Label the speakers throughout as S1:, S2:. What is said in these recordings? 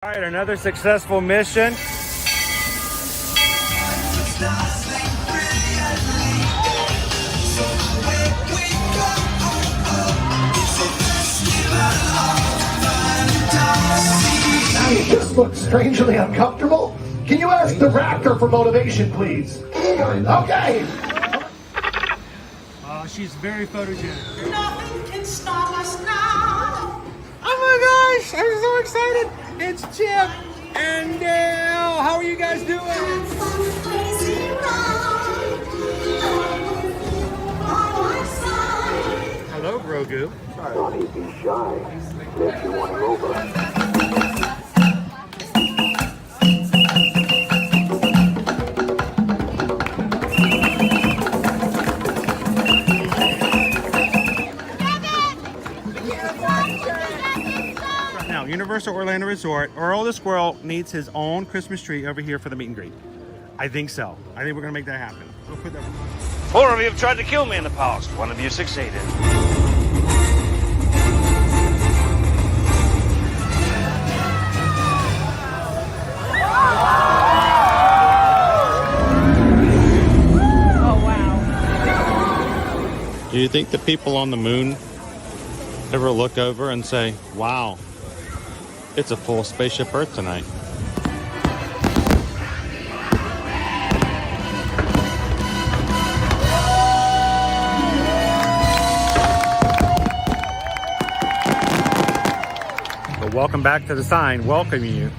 S1: All right, another successful mission.
S2: You just look strangely uncomfortable. Can you ask the raptor for motivation, please? Okay.
S1: She's very photogenic.
S3: Nothing can stop us now.
S1: Oh my gosh, I'm so excited. It's Chip and Dale. How are you guys doing? Hello, Grogu.
S2: Johnny, be shy. If you want him over.
S1: Now, Universal Orlando Resort, Earl the Squirrel needs his own Christmas tree over here for the meet and greet. I think so. I think we're gonna make that happen. We'll put that.
S4: 4 of you have tried to kill me in the past. 1 of you succeeded.
S1: Do you think the people on the moon ever look over and say, wow, it's a full spaceship Earth tonight? Well, welcome back to the sign welcoming you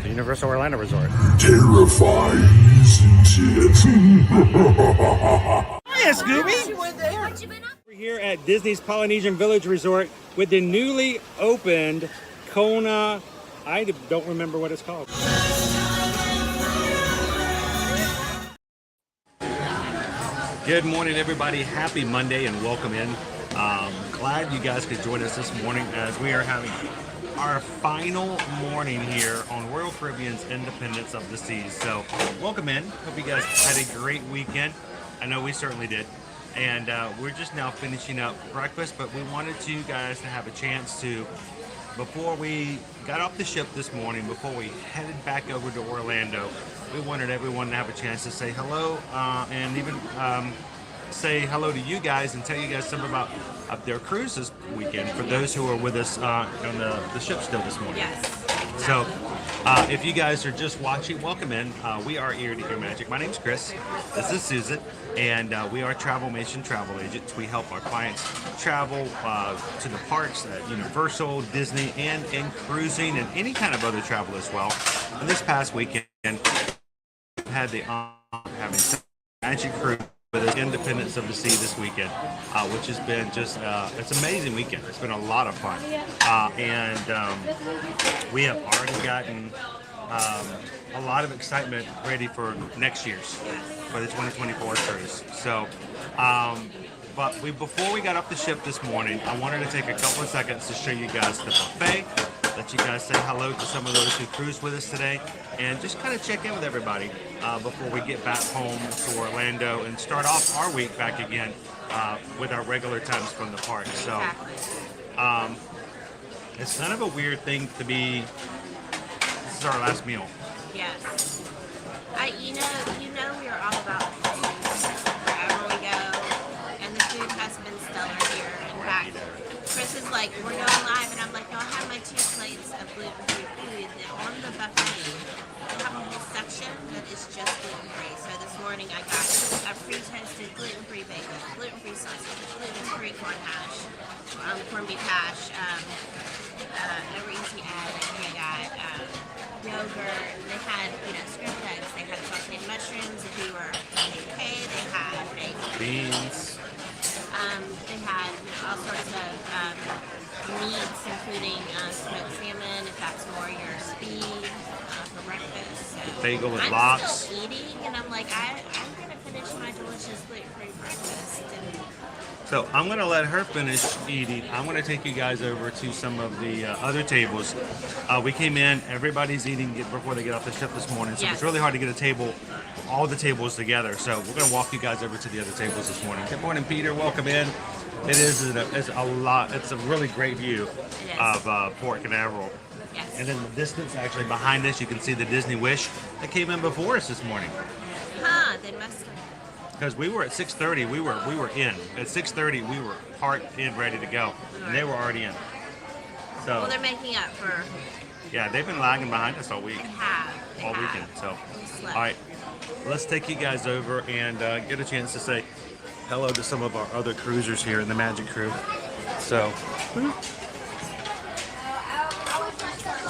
S1: to Universal Orlando Resort.
S5: Terrifying, isn't it?
S1: Hiya, Scooby! We're here at Disney's Polynesian Village Resort with the newly opened Kona. I don't remember what it's called. Good morning, everybody. Happy Monday and welcome in. Glad you guys could join us this morning as we are having our final morning here on Royal Caribbean's Independence of the Seas. So welcome in. Hope you guys had a great weekend. I know we certainly did. And we're just now finishing up breakfast, but we wanted you guys to have a chance to, before we got off the ship this morning, before we headed back over to Orlando, we wanted everyone to have a chance to say hello and even say hello to you guys and tell you guys something about their cruise this weekend for those who are with us on the ship still this morning.
S6: Yes. Exactly.
S1: So if you guys are just watching, welcome in. We are Ear to Ear Magic. My name's Chris. This is Susan. And we are Travelmation travel agents. We help our clients travel to the parks at Universal, Disney, and in cruising and any kind of other travel as well. And this past weekend, we had the honor of having Magic Cruise with the Independence of the Sea this weekend, which has been just, it's an amazing weekend. It's been a lot of fun. And we have already gotten a lot of excitement ready for next year's, for the 2024 cruise. So, but before we got off the ship this morning, I wanted to take a couple of seconds to show you guys the buffet, let you guys say hello to some of those who cruised with us today, and just kind of check in with everybody before we get back home to Orlando and start off our week back again with our regular times from the park. So, it's kind of a weird thing to be. This is our last meal.
S6: Yes. You know we are all about food wherever we go, and the food has been stellar here. In fact, Chris is like, we're going live, and I'm like, no, I have my 2 plates of gluten-free food. And on the buffet, they have a whole section that is just gluten-free. So this morning I got a pre-toasted gluten-free bacon, gluten-free sausage, gluten-free corned hash, corned beef hash, every easy egg. I got yogurt. They had, scrambled eggs. They had sauteed mushrooms. If you were okay, they had
S1: Beans.
S6: they had all sorts of meats, including smoked salmon, if that's more your speed for breakfast. So
S1: Bagel with
S6: I'm
S1: lox.
S6: still eating, and I'm like, I'm going to finish my delicious gluten-free breakfast. And
S1: So I'm going to let her finish eating. I'm going to take you guys over to some of the other tables. We came in, everybody's eating before they get off the ship this morning, so it's really hard to get a table, all the tables together. So we're going to walk you guys over to the other tables this morning. Good morning, Peter. Welcome in. It's a lot. It's a really great view of Port Canaveral.
S6: Yes.
S1: And in the distance, actually behind us, you can see the Disney Wish that came in before us this morning.
S6: Huh, they must have.
S1: Because we were at 6:30, we were in. At 6:30, we were parked in, ready to go, and they were already in. So
S6: Well, they're making up for
S1: yeah, they've been lagging behind us all week,
S6: They
S1: all
S6: have.
S1: weekend. So
S6: We slept.
S1: all right, let's take you guys over and get a chance to say hello to some of our other cruisers here in the Magic Crew. So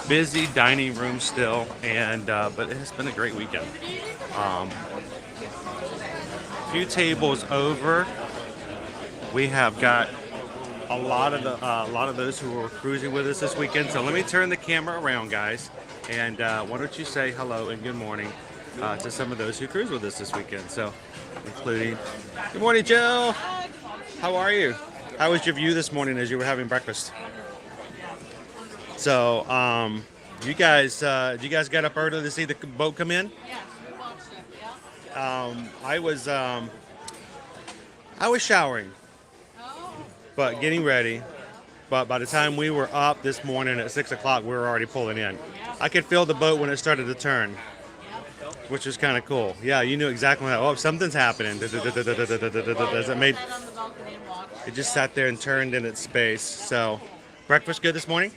S1: busy dining room still, and but it's been a great weekend. Few tables over. We have got a lot of those who were cruising with us this weekend. So let me turn the camera around, guys, and why don't you say hello and good morning to some of those who cruised with us this weekend. So, including good morning, Jill. How are you? How was your view this morning as you were having breakfast? So, you guys got up early to see the boat come in? I was showering, but getting ready. But by the time we were up this morning at 6 o'clock, we were already pulling in. I could feel the boat when it started to turn, which was kind of cool. Yeah, you knew exactly that. Oh, something's happening. As it made, it just sat there and turned in its space. So, breakfast good this morning?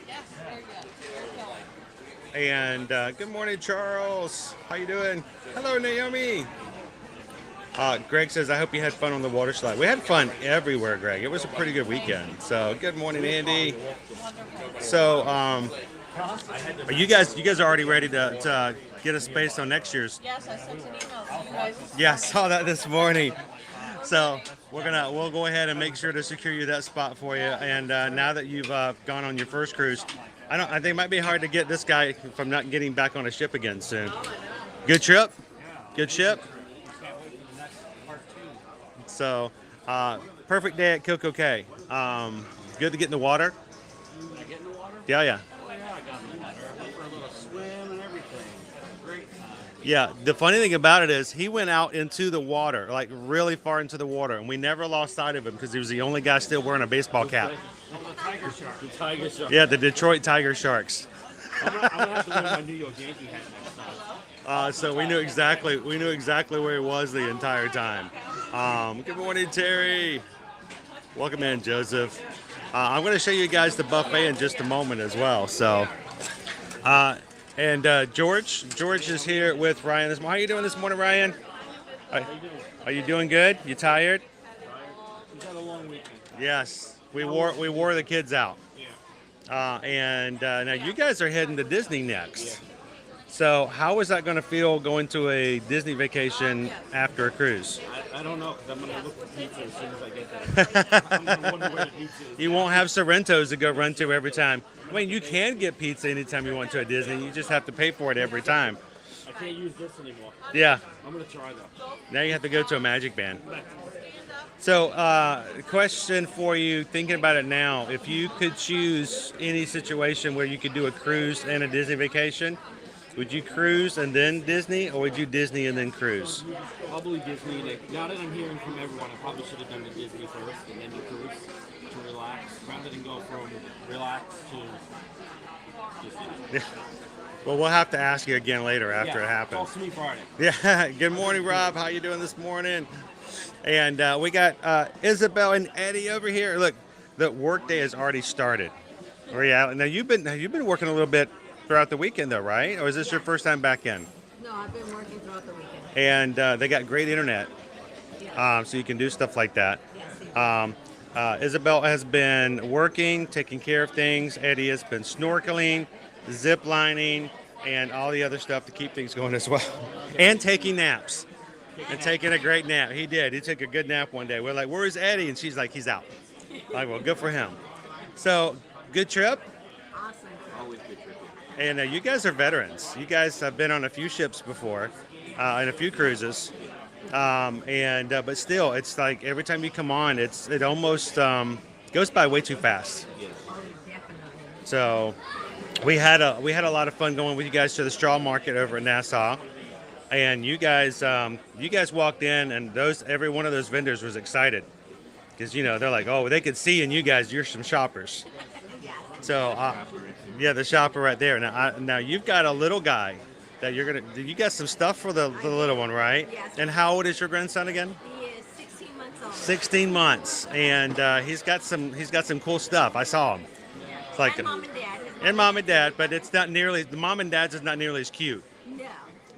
S1: And good morning, Charles. How you doing? Hello, Naomi. Greg says, I hope you had fun on the water slide. We had fun everywhere, Greg. It was a pretty good weekend. So, good morning, Andy. So, are you guys are already ready to get a space on next year's?
S3: Yes, I sent an email to you guys.
S1: Yeah, I saw that this morning. So, we'll go ahead and make sure to secure you that spot for you. And now that you've gone on your first cruise, I think it might be hard to get this guy from not getting back on a ship again soon. Good trip? Good ship? So, perfect day at Coco Cay. Good to get in the water? Yeah. Yeah, the funny thing about it is he went out into the water, like really far into the water, and we never lost sight of him because he was the only guy still wearing a baseball cap.
S7: The Tiger Shark.
S1: Yeah, the Detroit Tiger Sharks.
S7: I'm gonna have to wear my New York Yankee hat next time.
S1: So we knew exactly where he was the entire time. Good morning, Terry. Welcome in, Joseph. I'm going to show you guys the buffet in just a moment as well. So, George is here with Ryan this morning. How are you doing this morning, Ryan? Are you doing good? You tired?
S7: We've had a long weekend.
S1: Yes, we wore the kids out. Now you guys are heading to Disney next. So how is that going to feel going to a Disney vacation after a cruise?
S7: I don't know, because I'm going to look for pizza as soon as I get there. I'm going to wonder where the pizza is.
S1: You won't have Sorrento's to go run to every time. I mean, you can get pizza anytime you want to at Disney. You just have to pay for it every time.
S7: I can't use this anymore.
S1: Yeah.
S7: I'm going to try, though.
S1: Now you have to go to a Magic Band. So, question for you, thinking about it now, if you could choose any situation where you could do a cruise and a Disney vacation, would you cruise and then Disney, or would you Disney and then cruise?
S7: Probably Disney. Now that I'm hearing from everyone, I probably should have done the Disney first and then the cruise to relax, rather than go from relax to Disney.
S1: Well, we'll have to ask you again later after it happens.
S7: Talk to me Friday.
S1: Yeah. Good morning, Rob. How you doing this morning? And we got Isabel and Eddie over here. Look, the work day has already started. Now you've been working a little bit throughout the weekend, though, right? Or is this your first time back in?
S3: No, I've been working throughout the weekend.
S1: And they got great internet, so you can do stuff like that. Isabel has been working, taking care of things. Eddie has been snorkeling, zip lining, and all the other stuff to keep things going as well. And taking naps. And taking a great nap. He did. He took a good nap one day. We're like, where's Eddie? And she's like, he's out. Like, well, good for him. So, good trip.
S3: Awesome.
S7: Always good trip.
S1: And you guys are veterans. You guys have been on a few ships before, and a few cruises. But still, it's like every time you come on, it almost goes by way too fast. So we had a lot of fun going with you guys to the straw market over at Nassau. And you guys walked in, and every one of those vendors was excited because they're like, oh, they could see in you guys, you're some shoppers. So Yeah, the shopper right there. Now you've got a little guy that you're gonna. You got some stuff for the little one, right?
S6: Yes.
S1: And how old is your grandson again?
S6: He is 16 months old.
S1: 16 months, and he's got some cool stuff. I saw him. It's like
S6: And mom and dad.
S1: and mom and dad, but it's not nearly the mom and dad's is not nearly as cute.
S6: No.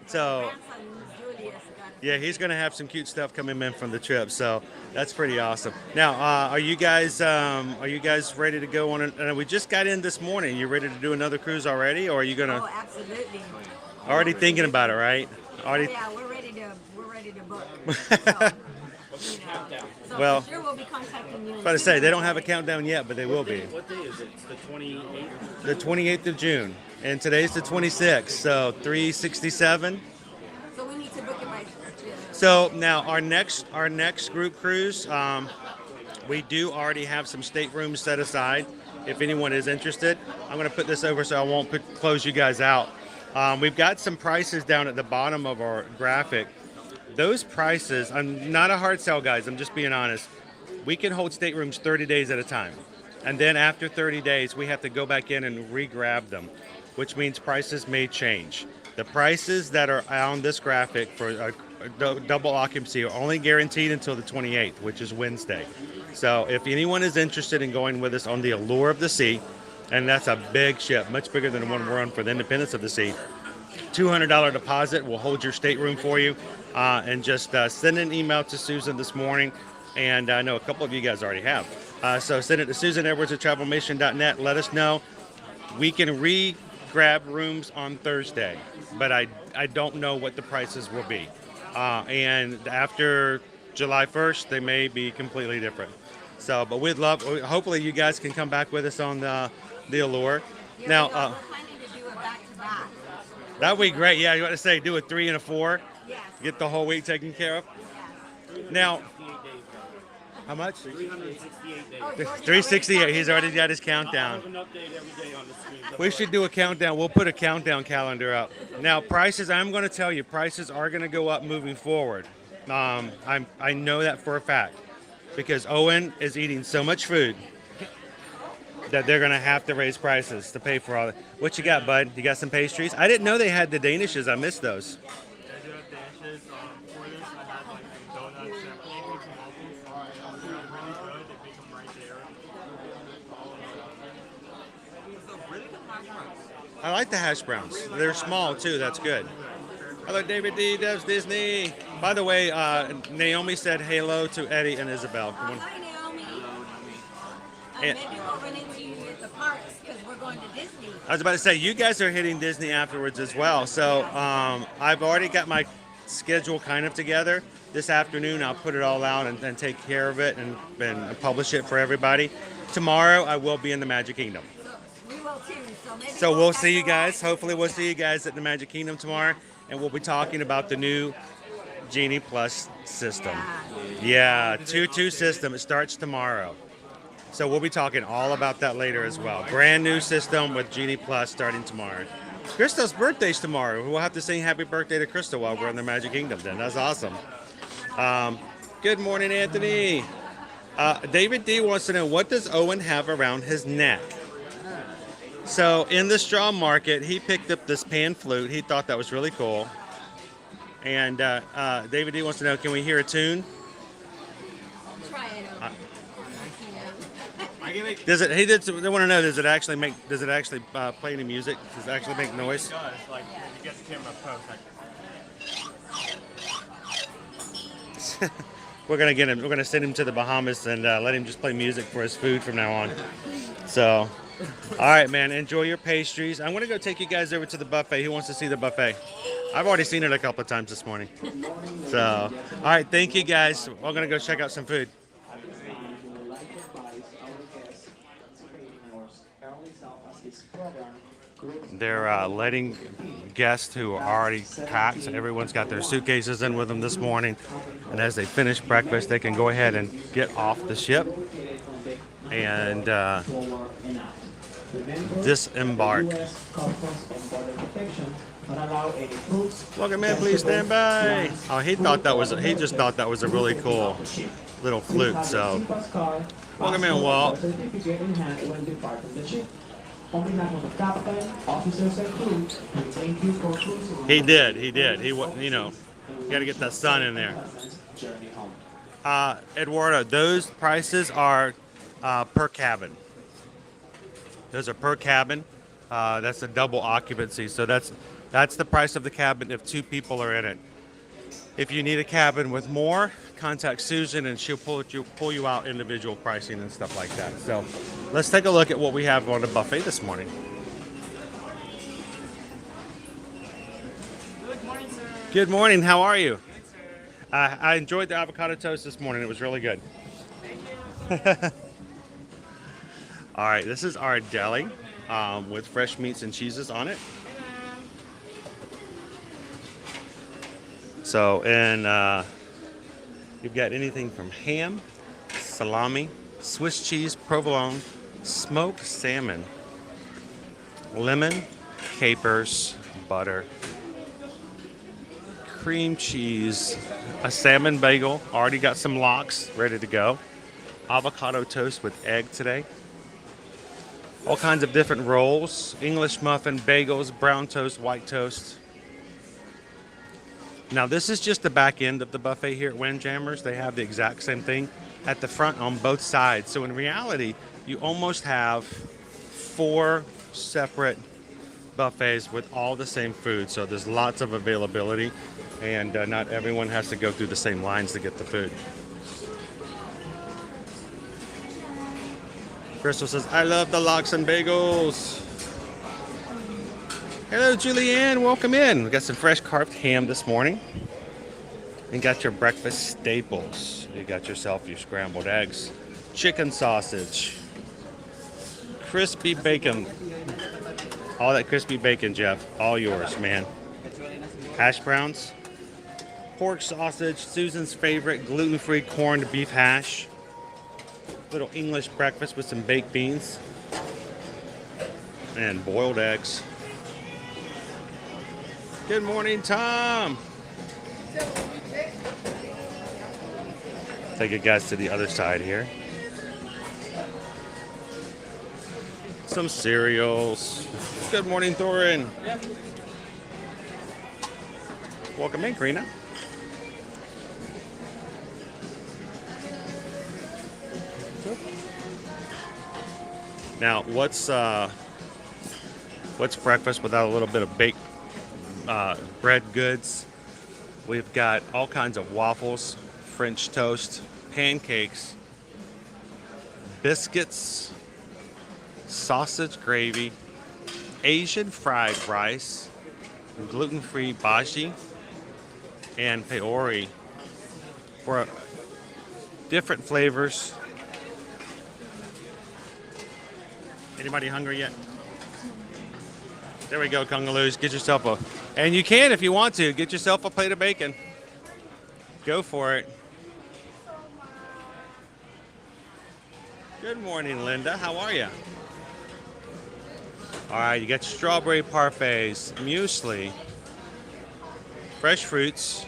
S1: So
S6: Grandson Julius got
S1: yeah, he's gonna have some cute stuff coming in from the trip. So that's pretty awesome. Now, are you guys ready to go on? We just got in this morning. You ready to do another cruise already, or are you gonna?
S6: Oh, absolutely.
S1: Already thinking about it, right? Already.
S6: Yeah, we're ready to book. So
S1: Well,
S6: for sure we'll be contacting you.
S1: about to say they don't have a countdown yet, but they will be.
S7: What day is it? It's the 28th.
S1: The 28th of June, and today's the 26th, so 367.
S6: So we need to book it by.
S1: So now our next group cruise, we do already have some staterooms set aside. If anyone is interested, I'm going to put this over so I won't close you guys out. We've got some prices down at the bottom of our graphic. Those prices, I'm not a hard sell, guys. I'm just being honest. We can hold staterooms 30 days at a time. And then after 30 days, we have to go back in and re-grab them, which means prices may change. The prices that are on this graphic for a double occupancy are only guaranteed until the 28th, which is Wednesday. So if anyone is interested in going with us on the Allure of the Sea, and that's a big ship, much bigger than the one we're on for the Independence of the Sea, $200 deposit will hold your stateroom for you. And just send an email to Susan this morning, and I know a couple of you guys already have. So send it to susanedwards@travelmission.net. Let us know. We can re-grab rooms on Thursday, but I don't know what the prices will be. And after July 1st, they may be completely different. So, but hopefully you guys can come back with us on the Allure.
S6: Yeah,
S1: Now,
S6: we're planning to do it back to back.
S1: that would be great. Yeah, you want to say do a 3 and a 4?
S6: Yes.
S1: Get the whole week taken care of.
S6: Yes.
S1: Now, how much?
S7: 368 days.
S6: Oh, George,
S1: 368. He's already got his
S7: I
S1: countdown.
S7: have an update every day on the screen.
S1: We should do a countdown. We'll put a countdown calendar up. Now, prices, I'm going to tell you, prices are going to go up moving forward. I know that for a fact because Owen is eating so much food that they're going to have to raise prices to pay for all that. What you got, bud? You got some pastries? I didn't know they had the Danishes. I missed those.
S8: I do have dashes. For this, I have like some donuts, champagne, some waffles. They're really good. They make them right there. So really good hash browns.
S1: I like the hash browns. They're small too. That's good. Hello, David D. Devs Disney. By the way, Naomi said hello to Eddie and Isabel. Come on.
S6: Hi, Naomi.
S1: And-
S6: Maybe we'll run into you at the parks because we're going to Disney.
S1: I was about to say, you guys are hitting Disney afterwards as well. So I've already got my schedule kind of together. This afternoon, I'll put it all out and take care of it and publish it for everybody. Tomorrow, I will be in the Magic Kingdom.
S6: We will too.
S1: So we'll see you guys. Hopefully, we'll see you guys at the Magic Kingdom tomorrow. And we'll be talking about the new Genie Plus system. Yeah, 2-2 system. It starts tomorrow. So we'll be talking all about that later as well. Brand new system with Genie Plus starting tomorrow. Crystal's birthday's tomorrow. We'll have to sing happy birthday to Crystal while we're in the Magic Kingdom then. That's awesome. Good morning, Anthony. David D wants to know, what does Owen have around his neck? So in the straw market, he picked up this pan flute. He thought that was really cool. And David D wants to know, can we hear a tune?
S6: Try it over.
S1: Does it? He did. They want to know. Does it actually make? Does it actually play any music? Does it actually make noise?
S8: It does. Like, you get the camera close. Like,
S1: We're gonna get him. We're gonna send him to the Bahamas and let him just play music for his food from now on. So, all right, man. Enjoy your pastries. I'm gonna go take you guys over to the buffet. Who wants to see the buffet? I've already seen it a couple of times this morning. So, all right. Thank you, guys. We're gonna go check out some food. They're letting guests who are already packed. Everyone's got their suitcases in with them this morning. And as they finish breakfast, they can go ahead and get off the ship and disembark. Welcome in, please stand by. Oh, he just thought that was a really cool little flute. So, welcome in, Walt.
S9: On behalf of the captain, officers, and crew, we thank you for cruising.
S1: He did. He you know, got to get that sun in there.
S9: Journey home.
S1: Eduardo, those prices are per cabin. Those are per cabin. That's a double occupancy, so that's the price of the cabin if 2 people are in it. If you need a cabin with more, contact Susan and she'll pull you out individual pricing and stuff like that. So let's take a look at what we have on the buffet this morning.
S8: Good morning, sir.
S1: Good morning. How are you? I enjoyed the avocado toast this morning. It was really good.
S8: Thank you.
S1: All right, this is our deli with fresh meats and cheeses on it. So, and you've got anything from ham, salami, Swiss cheese, provolone, smoked salmon, lemon, capers, butter, cream cheese, a salmon bagel, already got some lox ready to go, avocado toast with egg today, all kinds of different rolls, English muffin, bagels, brown toast, white toast. Now this is just the back end of the buffet here at Windjammers. They have the exact same thing at the front on both sides. So in reality, you almost have 4 separate buffets with all the same food. So there's lots of availability, and not everyone has to go through the same lines to get the food. Crystal says, I love the lox and bagels. Hello, Julianne. Welcome in. We got some fresh carved ham this morning. And got your breakfast staples. You got yourself your scrambled eggs, chicken sausage, crispy bacon. All that crispy bacon, Jeff. All yours, man. Hash browns, pork sausage, Susan's favorite gluten-free corned beef hash. Little English breakfast with some baked beans and boiled eggs. Good morning, Tom. Take you guys to the other side here. Some cereals. Good morning, Thorin. Welcome in, Karina. Now, what's breakfast without a little bit of baked bread goods? We've got all kinds of waffles, French toast, pancakes, biscuits, sausage gravy, Asian fried rice, gluten-free bhaji, and peori for different flavors. Anybody hungry yet? There we go, Kungaloos. Get yourself a, and you can if you want to, get yourself a plate of bacon. Go for it. Good morning, Linda. How are you? All right, you got your strawberry parfaits, muesli, fresh fruits,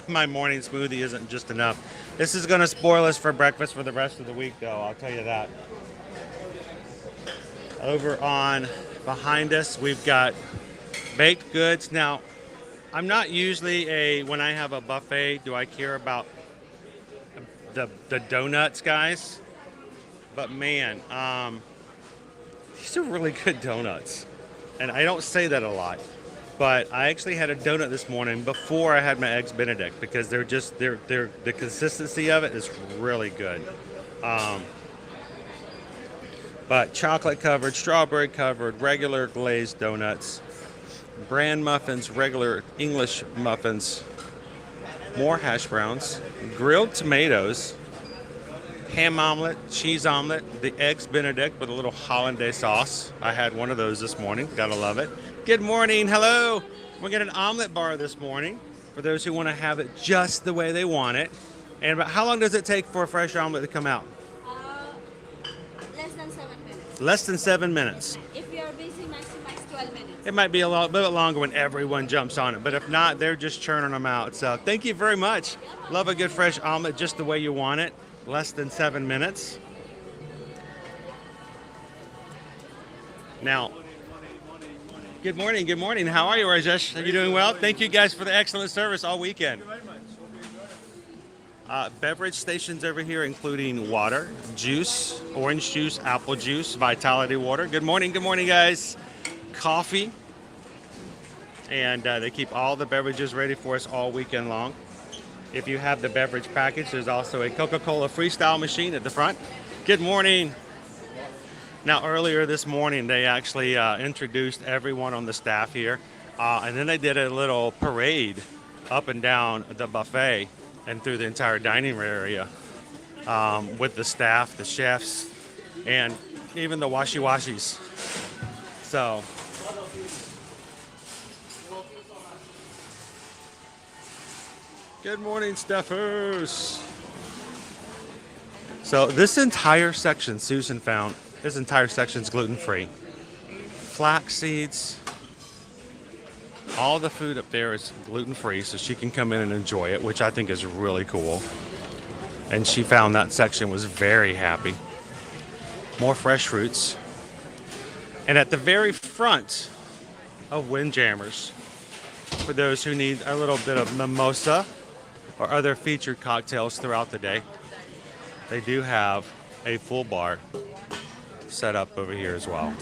S1: my morning smoothie isn't just enough. This is going to spoil us for breakfast for the rest of the week, though. I'll tell you that. Over on behind us, we've got baked goods. Now, I'm not usually when I have a buffet, do I care about the donuts, guys? But man, these are really good donuts. And I don't say that a lot. But I actually had a donut this morning before I had my eggs Benedict because they're the consistency of it is really good. But chocolate covered, strawberry covered, regular glazed donuts, bran muffins, regular English muffins, more hash browns, grilled tomatoes, ham omelet, cheese omelet, the eggs Benedict with a little hollandaise sauce. I had one of those this morning. Gotta love it. Good morning. Hello. We got an omelet bar this morning for those who want to have it just the way they want it. And about how long does it take for a fresh omelet to come out?
S6: Less than 7 minutes.
S1: Less than 7 minutes.
S6: If you're busy, max 12 minutes.
S1: It might be a little bit longer when everyone jumps on it, but if not, they're just churning them out. So thank you very much. Love a good fresh omelet just the way you want it. less than 7 minutes. Now, good morning. Good morning. How are you, Rajesh? Are you doing well? Thank you guys for the excellent service all weekend. Beverage stations over here, including water, juice, orange juice, apple juice, Vitality water. Good morning, guys. Coffee, and they keep all the beverages ready for us all weekend long. If you have the beverage package, there's also a Coca-Cola Freestyle machine at the front. Good morning. Now, earlier this morning, they actually introduced everyone on the staff here, and then they did a little parade up and down the buffet and through the entire dining room area with the staff, the chefs, and even the washi-washis. So, good morning, Steffers. So this entire section Susan found, this entire section is gluten-free. Flax seeds, all the food up there is gluten-free, so she can come in and enjoy it, which I think is really cool. And she found that section was very happy. More fresh fruits. And at the very front of Windjammers, for those who need a little bit of mimosa or other featured cocktails throughout the day, they do have a full bar set up over here as well.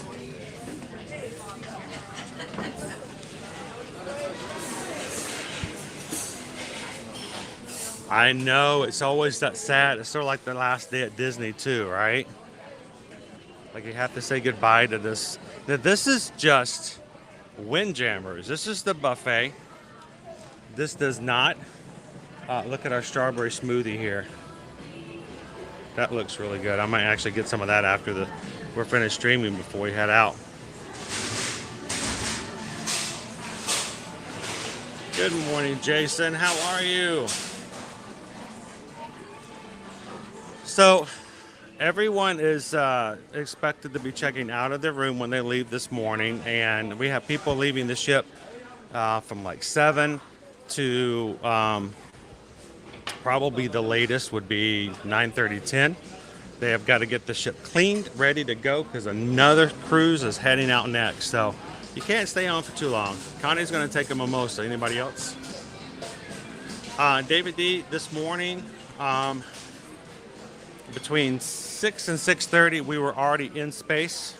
S1: I know, it's always that sad. It's sort of like the last day at Disney too, right? Like you have to say goodbye to this. Now, this is just Windjammers. This is the buffet. This does not. Look at our strawberry smoothie here. That looks really good. I might actually get some of that after we're finished streaming before we head out. Good morning, Jason. How are you? So, everyone is expected to be checking out of their room when they leave this morning, and we have people leaving the ship from like 7 to probably the latest would be 9:30, 10. They have got to get the ship cleaned, ready to go, because another cruise is heading out next. So you can't stay on for too long. Connie's going to take a mimosa. Anybody else? David D, this morning, between 6 and 6:30, we were already in space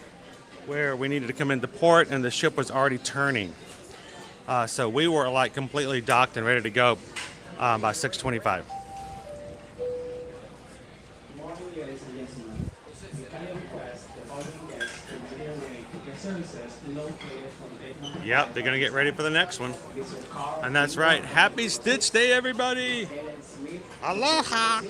S1: where we needed to come into port, and the ship was already turning. So we were like completely docked and ready to go by 6:25. Yep, they're going to get ready for the next one. And that's right. Happy Stitch Day, everybody. Aloha.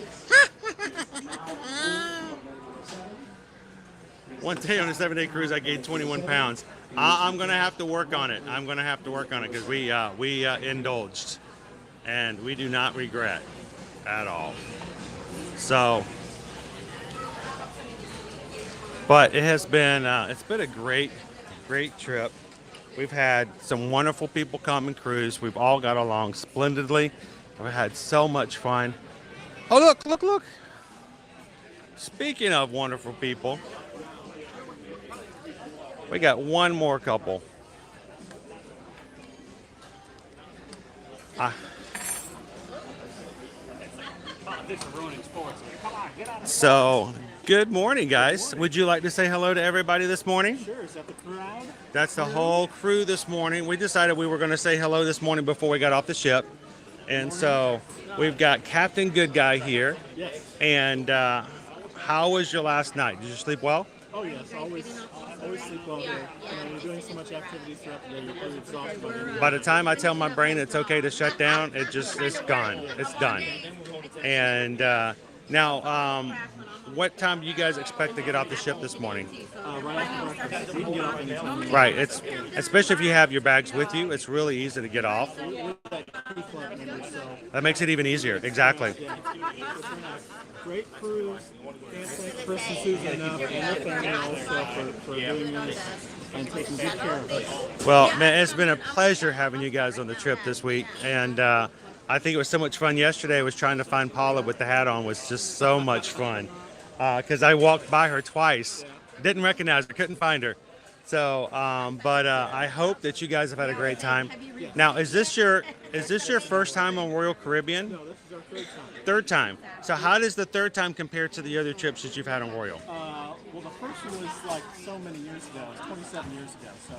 S1: One day on a 7-day cruise, I gained 21 pounds. I'm going to have to work on it. I'm going to have to work on it because we indulged. And we do not regret at all. So, but it has been, it's been a great trip. We've had some wonderful people come and cruise. We've all got along splendidly. We've had so much fun. Oh, look. Speaking of wonderful people, we got one more couple. So, good morning, guys. Would you like to say hello to everybody this morning?
S8: Sure. Is that the crowd?
S1: That's the whole crew this morning. We decided we were going to say hello this morning before we got off the ship. And so we've got Captain Good Guy here.
S8: Yes.
S1: And how was your last night? Did you sleep well?
S8: Oh yes, always sleep well here. You're doing so much activity throughout the day, you're pretty exhausted.
S1: By the time I tell my brain it's okay to shut down, it's gone. It's done. And now, what time do you guys expect to get off the ship this morning?
S8: Right after breakfast. We can get off anytime.
S1: Right. It's especially if you have your bags with you. It's really easy to get off. That makes it even easier. Exactly.
S8: Great cruise. Can't thank Chris and Susan enough, and the family also for doing this and taking good care of us.
S1: Well, man, it's been a pleasure having you guys on the trip this week, and I think it was so much fun yesterday. Was trying to find Paula with the hat on was just so much fun because I walked by her twice, didn't recognize her, couldn't find her. So, but I hope that you guys have had a great time. Now, is this your first time on Royal Caribbean?
S7: No, this is our third time.
S1: Third time. So how does the third time compare to the other trips that you've had on Royal?
S7: Well, the first one was like so many years ago. It was 27 years ago, so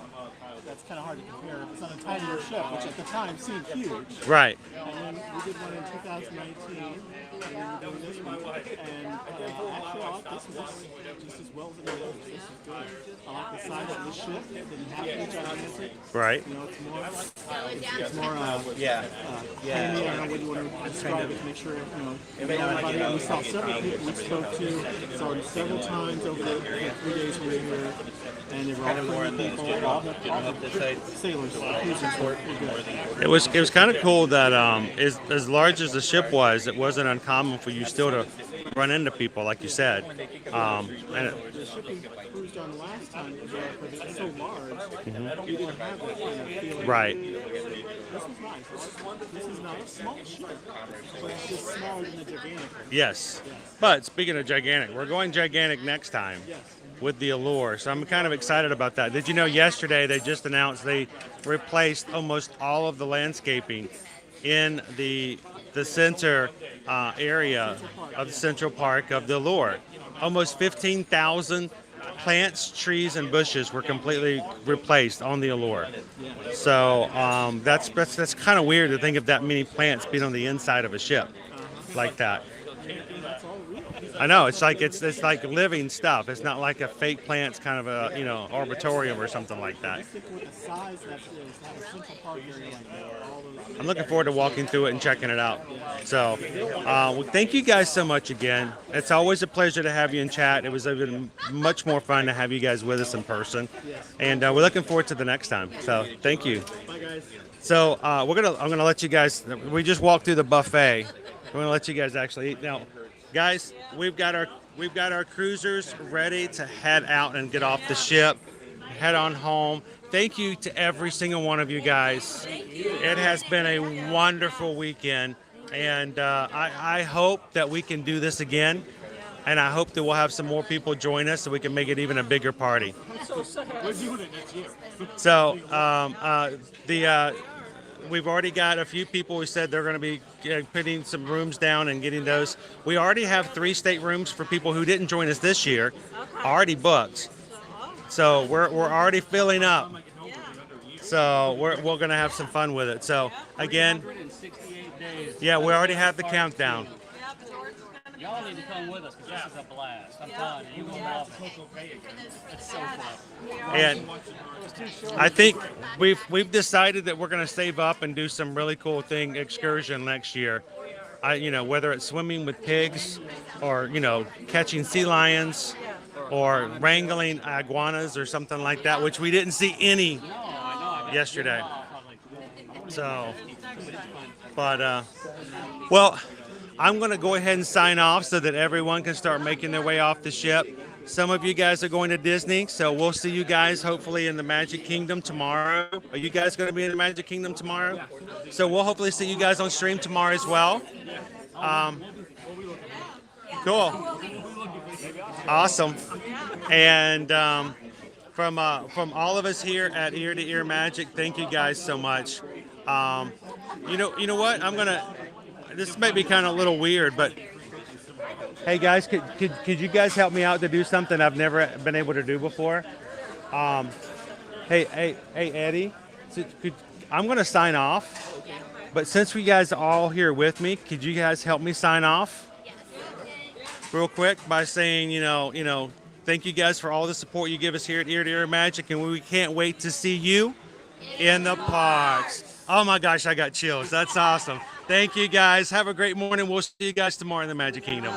S7: that's kind of hard to compare. It was on a tinier ship, which at the time seemed huge.
S1: Right.
S7: And then we did one in 2019, and then we're doing this one. And actually, I like this one just as well as the others. This is good. I like the size of the ship. It didn't have to be gigantic.
S1: Right.
S7: You know, it's more candy. I don't know what you want to describe it to make sure, everybody. We saw several people we spoke to, saw them several times over the 3 days we were here, and they were all friendly people, all the sailors, cruisers were good.
S1: It was kind of cool that as large as the ship was, it wasn't uncommon for you still to run into people, like you said. And
S7: The ship we cruised on last time, because it's so large, we didn't have that kind of feeling.
S1: Right.
S7: This was nice. This is not a small ship, but it's just smaller than the gigantic.
S1: Yes. But speaking of gigantic, we're going gigantic next time with the Allure. So I'm kind of excited about that. Did you know yesterday they just announced they replaced almost all of the landscaping in the center area of the Central Park of the Allure. Almost 15,000 plants, trees, and bushes were completely replaced on the Allure. So that's kind of weird to think of that many plants being on the inside of a ship like that. I know it's like living stuff. It's not like a fake plant's kind of a arboretum or something like that. I'm looking forward to walking through it and checking it out. So, well, thank you guys so much again. It's always a pleasure to have you in chat. It was even much more fun to have you guys with us in person, and we're looking forward to the next time. So, thank you.
S7: Bye, guys.
S1: So, I'm gonna let you guys. We just walked through the buffet. We're gonna let you guys actually eat now. Guys, we've got our cruisers ready to head out and get off the ship, head on home. Thank you to every single one of you guys. It has been a wonderful weekend, and I hope that we can do this again, and I hope that we'll have some more people join us so we can make it even a bigger party.
S7: We're doing it next year.
S1: So we've already got a few people who said they're going to be putting some rooms down and getting those. We already have 3 staterooms for people who didn't join us this year, already booked. So we're already filling up. So we're going to have some fun with it. So again, yeah, we already have the countdown.
S10: Y'all need to come with us because this is a blast. I'm telling you, you will love it. It's so fun.
S1: And I think we've decided that we're going to save up and do some really cool excursion next year. Whether it's swimming with pigs, or catching sea lions, or wrangling iguanas or something like that, which we didn't see any yesterday. So, but well. I'm going to go ahead and sign off so that everyone can start making their way off the ship. Some of you guys are going to Disney, so we'll see you guys hopefully in the Magic Kingdom tomorrow. Are you guys going to be in the Magic Kingdom tomorrow? So we'll hopefully see you guys on stream tomorrow as well. Cool. Awesome. And from all of us here at Ear to Ear Magic, thank you guys so much. You know what? This may be kind of a little weird, but hey guys, could you guys help me out to do something I've never been able to do before? Hey Eddie, I'm gonna sign off, but since you guys are all here with me, could you guys help me sign off real quick by saying, thank you guys for all the support you give us here at Ear to Ear Magic, and we can't wait to see you in the parks. Oh my gosh, I got chills. That's awesome. Thank you guys. Have a great morning. We'll see you guys tomorrow in the Magic Kingdom.